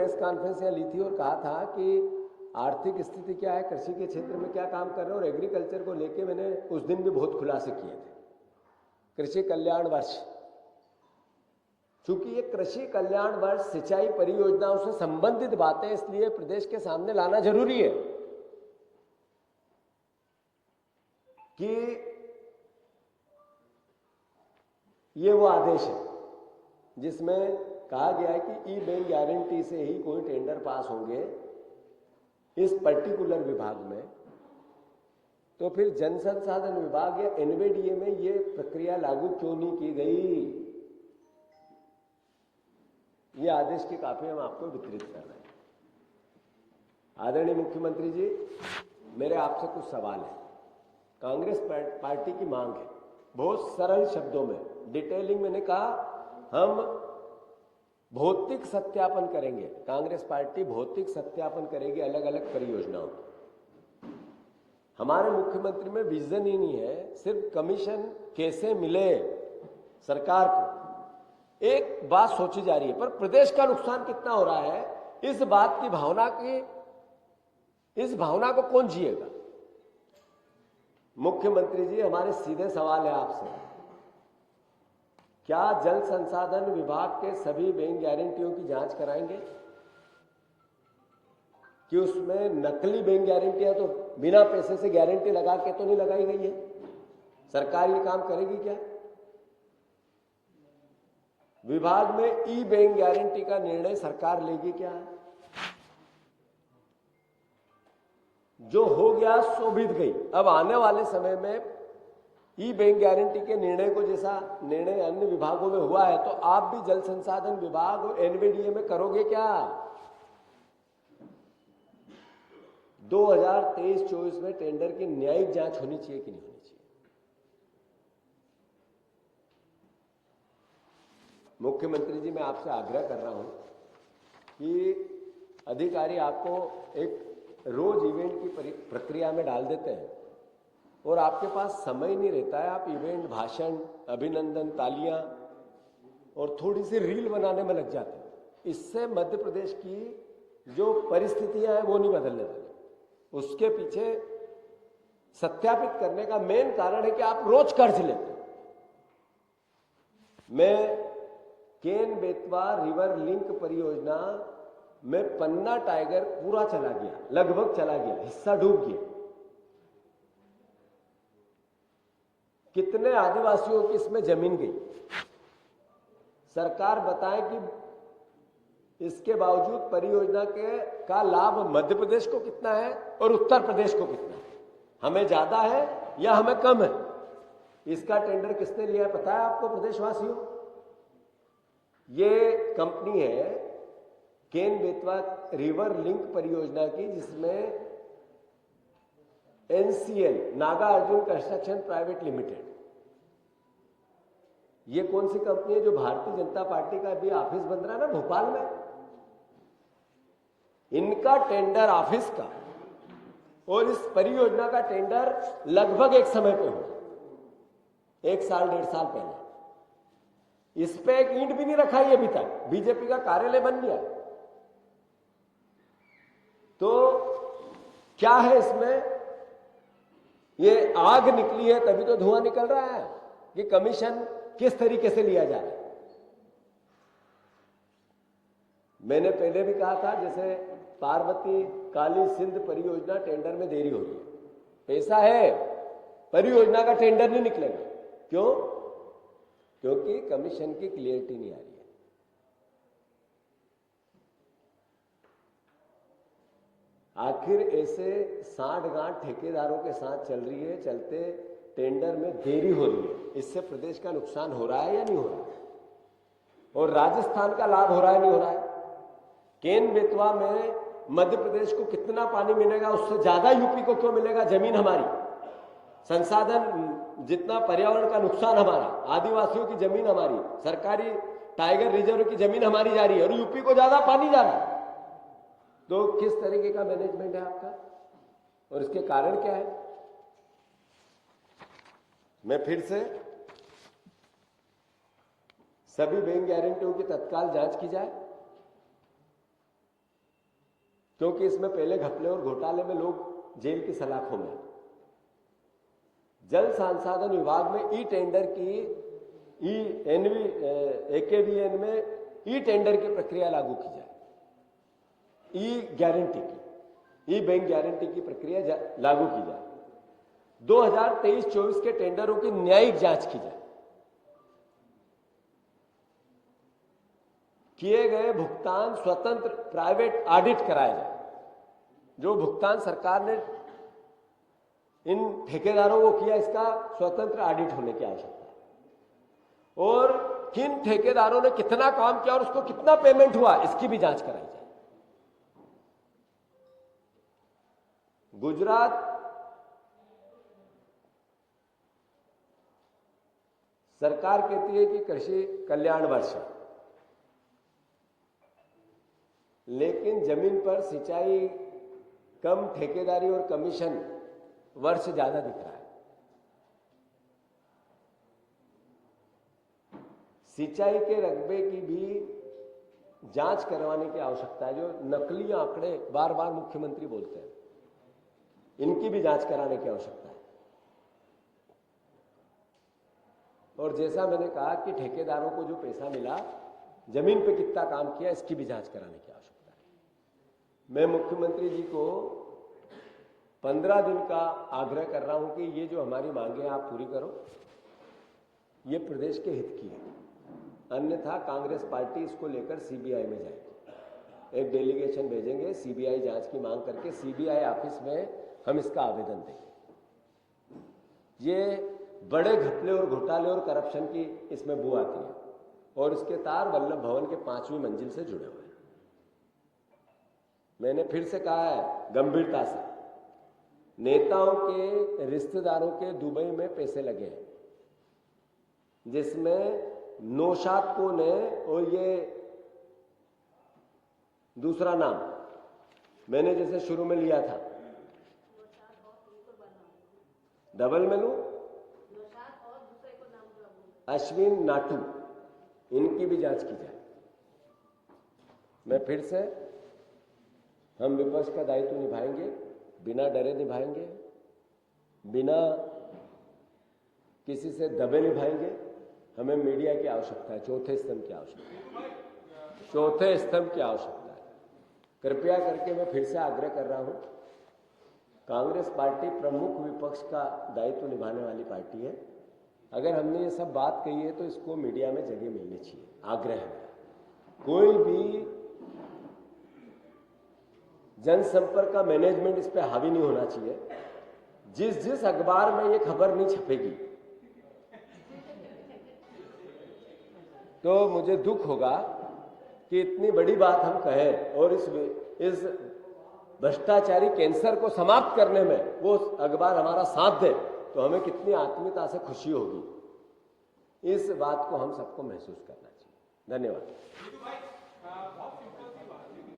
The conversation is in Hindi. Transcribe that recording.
प्रेस कॉन्फ्रेंस यहाँ ली थी और कहा था कि आर्थिक स्थिति क्या है, कृषि के क्षेत्र में क्या काम कर रहे हैं, और एग्रीकल्चर को लेके मैंने उस दिन भी बहुत खुलासे किए थे। कृषि कल्याण वर्ष, चूंकि ये कृषि कल्याण वर्ष सिंचाई परियोजनाओं से संबंधित बातें, इसलिए प्रदेश के सामने लाना जरूरी है कि ये वो आदेश है जिसमें कहा गया है कि ई बैंक गारंटी से ही कोई टेंडर पास होंगे इस पर्टिकुलर विभाग में, तो फिर जन संसाधन विभाग या एनवीडीए में ये प्रक्रिया लागू क्यों नहीं की गई? ये आदेश की कॉपी हम आपको वितरित कर रहे हैं। आदरणीय मुख्यमंत्री जी, मेरे आपसे कुछ सवाल है। कांग्रेस पार्टी की मांग है, बहुत सरल शब्दों में डिटेलिंग मैंने कहा, हम भौतिक सत्यापन करेंगे। कांग्रेस पार्टी भौतिक सत्यापन करेगी अलग अलग परियोजनाओं। हमारे मुख्यमंत्री में विजन ही नहीं है, सिर्फ कमीशन कैसे मिले सरकार को, एक बात सोची जा रही है, पर प्रदेश का नुकसान कितना हो रहा है, इस बात की भावना की, इस भावना को कौन जिएगा? मुख्यमंत्री जी, हमारे सीधे सवाल है आपसे, क्या जल संसाधन विभाग के सभी बैंक गारंटियों की जांच कराएंगे कि उसमें नकली बैंक गारंटियां तो बिना पैसे से गारंटी लगा के तो नहीं लगाई गई है? सरकार ये काम करेगी क्या? विभाग में ई बैंक गारंटी का निर्णय सरकार लेगी क्या? जो हो गया सो बीत गई। अब आने वाले समय में ई बैंक गारंटी के निर्णय को जैसा निर्णय अन्य विभागों में हुआ है, तो आप भी जल संसाधन विभाग और एनवीडीए में करोगे क्या? 2023-24 में टेंडर की न्यायिक जांच होनी चाहिए कि नहीं होनी चाहिए? मुख्यमंत्री जी, मैं आपसे आग्रह कर रहा हूं कि अधिकारी आपको एक रोज इवेंट की प्रक्रिया में डाल देते हैं और आपके पास समय नहीं रहता है। आप इवेंट, भाषण, अभिनंदन, तालियां और थोड़ी सी रील बनाने में लग जाते हैं। इससे मध्य प्रदेश की जो परिस्थितियां हैं वो नहीं बदलने वाली। उसके पीछे सत्यापित करने का मेन कारण है कि आप रोज कर्ज लेते हैं। मैं केन बेतवा रिवर लिंक परियोजना में पन्ना टाइगर पूरा चला गया, लगभग चला गया, हिस्सा डूब गया। कितने आदिवासियों की इसमें जमीन गई? सरकार बताए कि इसके बावजूद परियोजना का लाभ मध्य प्रदेश को कितना है और उत्तर प्रदेश को कितना है, हमें ज्यादा है या हमें कम है? इसका टेंडर किसने लिया है पता है आपको प्रदेशवासियों? ये कंपनी है केन बेतवा रिवर लिंक परियोजना की, जिसमें NCL, Nagarjuna construction private limited, ये कौन सी कंपनी है? जो भारतीय जनता पार्टी का भी ऑफिस बन रहा है ना भोपाल में, इनका टेंडर ऑफिस का और इस परियोजना का टेंडर लगभग एक समय पे हुआ, 1 साल 1.5 साल पहले। इस पे एक ईंट भी नहीं रखाई अभी तक, बीजेपी का कार्यालय बन गया। तो क्या है इसमें? ये आग निकली है तभी तो धुआं निकल रहा है कि कमीशन किस तरीके से लिया जा रहा है। मैंने पहले भी कहा था, जैसे पार्वती काली सिंध परियोजना टेंडर में देरी हो रही है, पैसा है, परियोजना का टेंडर नहीं निकलेगा। क्यों? क्योंकि कमीशन की क्लियरिटी नहीं आ रही है। आखिर ऐसे सांठ-गांठ ठेकेदारों के साथ चल रही है, चलते टेंडर में देरी हो रही है। इससे प्रदेश का नुकसान हो रहा है या नहीं हो रहा है? और राजस्थान का लाभ हो रहा है नहीं हो रहा है? केन बेतवा में मध्य प्रदेश को कितना पानी मिलेगा, उससे ज्यादा यूपी को क्यों मिलेगा? जमीन हमारी, संसाधन जितना, पर्यावरण का नुकसान हमारा, आदिवासियों की जमीन हमारी, सरकारी टाइगर रिजर्व की जमीन हमारी जा रही है और यूपी को ज्यादा पानी जा रहा है। तो किस तरीके का मैनेजमेंट है आपका और इसके कारण क्या है? मैं फिर से सभी बैंक गारंटियों की तत्काल जांच की जाए, क्योंकि इसमें पहले घपले और घोटाले में लोग जेल की सलाखों में। जल संसाधन विभाग में ई टेंडर की AKVN में ई टेंडर की प्रक्रिया लागू की जाए, ई गारंटी की, ई बैंक गारंटी की प्रक्रिया लागू की जाए, 2023-24 के टेंडरों की न्यायिक जांच की जाए, किए गए भुगतान स्वतंत्र प्राइवेट ऑडिट कराया जाए। जो भुगतान सरकार ने इन ठेकेदारों को किया, इसका स्वतंत्र ऑडिट होने की आवश्यकता है। और किन ठेकेदारों ने कितना काम किया और उसको कितना पेमेंट हुआ, इसकी भी जांच कराई जाए। गुजरात सरकार कहती है कि कृषि कल्याण वर्ष है, लेकिन जमीन पर सिंचाई कम, ठेकेदारी और कमीशन वर्ष ज्यादा दिख रहा है। सिंचाई के रकबे की भी जांच करवाने की आवश्यकता है। जो नकली आंकड़े बार बार मुख्यमंत्री बोलते हैं, इनकी भी जांच कराने की आवश्यकता है। और जैसा मैंने कहा कि ठेकेदारों को जो पैसा मिला, जमीन पे कितना काम किया, इसकी भी जांच कराने की आवश्यकता है। मैं मुख्यमंत्री जी को 15 दिन का आग्रह कर रहा हूं कि ये जो हमारी मांगे आप पूरी करो, ये प्रदेश के हित की है। अन्यथा कांग्रेस पार्टी इसको लेकर CBI में जाएगी। एक डेलीगेशन भेजेंगे, CBI जांच की मांग करके CBI ऑफिस में हम इसका आवेदन देंगे। ये बड़े घपले और घोटाले और करप्शन की इसमें बू आती है और इसके तार वल्लभ भवन के 5वीं मंजिल से जुड़े हुए हैं। मैंने फिर से कहा है गंभीरता से, नेताओं के रिश्तेदारों के दुबई में पैसे लगे हैं, जिसमें नौशाद ने और ये दूसरा नाम मैंने जैसे शुरू में लिया था, डबल में लूं, अश्विन नाटू, इनकी भी जांच की जाए। मैं फिर से, हम विपक्ष का दायित्व निभाएंगे, बिना डरे निभाएंगे, बिना किसी से दबे निभाएंगे। हमें मीडिया की आवश्यकता है, चौथे स्तंभ की आवश्यकता है, चौथे स्तंभ की आवश्यकता है। कृपया करके मैं फिर से आग्रह कर रहा हूं, कांग्रेस पार्टी प्रमुख विपक्ष का दायित्व निभाने वाली पार्टी है। अगर हमने ये सब बात कही है तो इसको मीडिया में जगह मिलनी चाहिए, आग्रह है। कोई भी जनसंपर्क का मैनेजमेंट इस पे हावी नहीं होना चाहिए। जिस अखबार में ये खबर नहीं छपेगी तो मुझे दुख होगा कि इतनी बड़ी बात हम कहें और इस भ्रष्टाचारी कैंसर को समाप्त करने में वो अखबार हमारा साथ दे, तो हमें कितनी आत्मीयता से खुशी होगी। इस बात को हम सबको महसूस करना चाहिए। धन्यवाद।